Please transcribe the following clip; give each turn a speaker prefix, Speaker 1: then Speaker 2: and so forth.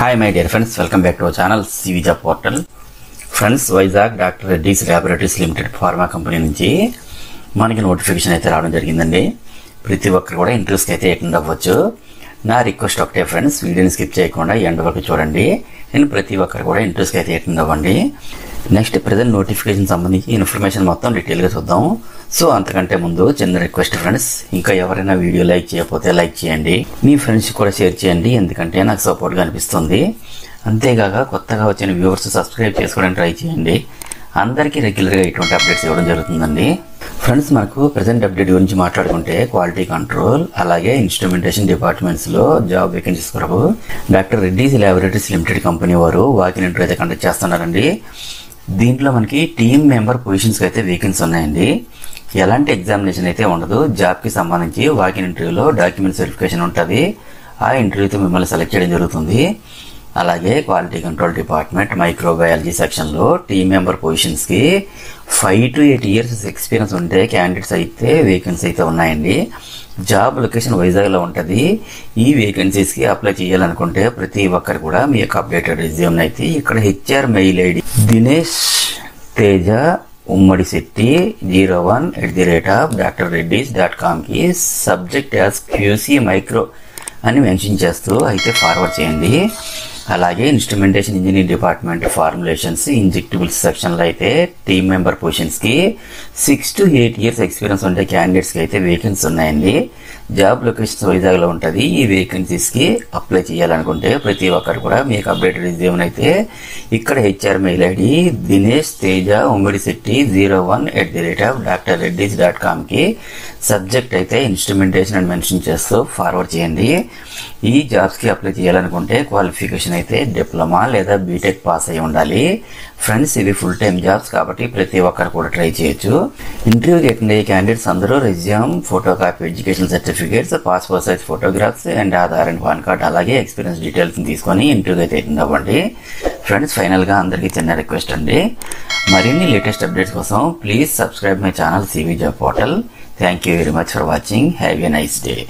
Speaker 1: Hi my dear friends, welcome back to our channel CV Job Portal. Friends, Vizag doctor Reddy's laboratories limited pharma company నుంచి మనకి notification అయితే రావడం జరిగిందండి. ప్రతి ఒక్కరు కూడా ఇంట్రెస్ట్ అయితే అటెండ్ అవ్వచ్చు. నా రిక్వెస్ట్ ఒకటే ఫ్రెండ్స్, వీడియోని స్కిప్ చేయకుండా ఎండ్ వరకు చూడండి. నేను ప్రతి ఒక్కరు కూడా ఇంట్రెస్ట్ అయితే అటెండ్ అవ్వండి. నెక్స్ట్ ప్రెజెంట్ నోటిఫికేషన్ సంబంధించి ఇన్ఫర్మేషన్ మొత్తం డీటెయిల్గా చూద్దాం. సో అంతకంటే ముందు చిన్న రిక్వెస్ట్ ఫ్రెండ్స్, ఇంకా ఎవరైనా వీడియో లైక్ చేయకపోతే లైక్ చేయండి, మీ ఫ్రెండ్స్ కూడా షేర్ చేయండి, ఎందుకంటే నాకు సపోర్ట్గా అనిపిస్తుంది. అంతేగాక కొత్తగా వచ్చిన వ్యూవర్స్ సబ్స్క్రైబ్ చేసుకోవడానికి ట్రై చేయండి. అందరికీ రెగ్యులర్గా ఇటువంటి అప్డేట్స్ ఇవ్వడం జరుగుతుందండి. ఫ్రెండ్స్, మనకు ప్రెజెంట్ అప్డేట్ గురించి మాట్లాడుకుంటే క్వాలిటీ కంట్రోల్ అలాగే ఇన్స్ట్రుమెంటేషన్ డిపార్ట్మెంట్స్లో జాబ్ వేకెన్సీస్ కొరకు doctor Reddy's laboratories limited company వారు వాకిన్ ఇంటర్వ్యూ అయితే కండక్ట్ చేస్తున్నారండి. దీంట్లో మనకి టీమ్ మెంబర్ పొజిషన్స్కి అయితే వేకెన్సీ ఉన్నాయండి. ఎలాంటి ఎగ్జామినేషన్ అయితే ఉండదు. జాబ్కి సంబంధించి వాకిన్ ఇంటర్వ్యూలో డాక్యుమెంట్స్ వెరిఫికేషన్ ఉంటుంది. ఆ ఇంటర్వ్యూతో మిమ్మల్ని సెలెక్ట్ చేయడం జరుగుతుంది. అలాగే క్వాలిటీ కంట్రోల్ డిపార్ట్మెంట్ మైక్రోబయాలజీ సెక్షన్లో టీమ్ మెంబర్ పొజిషన్స్కి 5 to 8 years ఎక్స్పీరియన్స్ ఉంటే క్యాండిడేట్స్ అయితే వేకెన్సీ అయితే ఉన్నాయండి. జాబ్ లొకేషన్ వైజాగ్లో ఉంటుంది. ఈ వేకెన్సీస్కి అప్లై చేయాలనుకుంటే ప్రతి ఒక్కరు కూడా మీ యొక్క అప్డేటెడ్ రెజ్యూమ్ అయితే ఇక్కడ HR mail ID Dinesh Teja Ummadi Shetty 01@drreddies.com subject as QC micro అని మెన్షన్ చేస్తూ అయితే ఫార్వర్డ్ చేయండి. అలాగే instrumentation engineering department formulations injectables సెక్షన్లో అయితే టీమ్ మెంబర్ పొజిషన్స్కి 6 to 8 years ఎక్స్పీరియన్స్ ఉండే క్యాండిడేట్స్కి అయితే వేకెన్సీ ఉన్నాయండి. జాబ్ లొకేషన్ వైజాగ్లో ఉంటుంది. ఈ వేకెన్సీస్కి అప్లై చేయాలనుకుంటే ప్రతి ఒక్కరు కూడా మీకు అప్డేటెడ్ రిజ్యూమ్ అయితే ఇక్కడ HR mail ID Dinesh Teja Ummadi Shetty 01@drreddies.com subject అయితే ఇన్స్ట్రుమెంటేషన్ అని మెన్షన్ చేస్తూ ఫార్వర్డ్ చేయండి. ఈ జాబ్స్కి అప్లై చేయాలనుకుంటే క్వాలిఫికేషన్ అయితే డిప్లొమా లేదా బీటెక్ పాస్ అయి ఉండాలి. ఫ్రెండ్స్, ఇవి ఫుల్ టైమ్ జాబ్స్ కాబట్టి ప్రతి ఒక్కరు కూడా ట్రై చేయొచ్చు. ఇంటర్వ్యూకి అటెండ్ అయ్యే క్యాండిడేట్స్ అందరూ resume, photo copy, education certificates, passport size photographs and Aadhaar and pan card అలాగే ఎక్స్పీరియన్స్ డీటెయిల్స్ తీసుకొని ఇంటర్వ్యూకి అయితే అటెండ్ అవ్వండి. ఫ్రెండ్స్, ఫైనల్గా అందరికీ చిన్న రిక్వెస్ట్ అండి, మరిన్ని లేటెస్ట్ అప్డేట్స్ కోసం please subscribe my channel CV Job Portal. Thank you very much for watching. Have a nice day.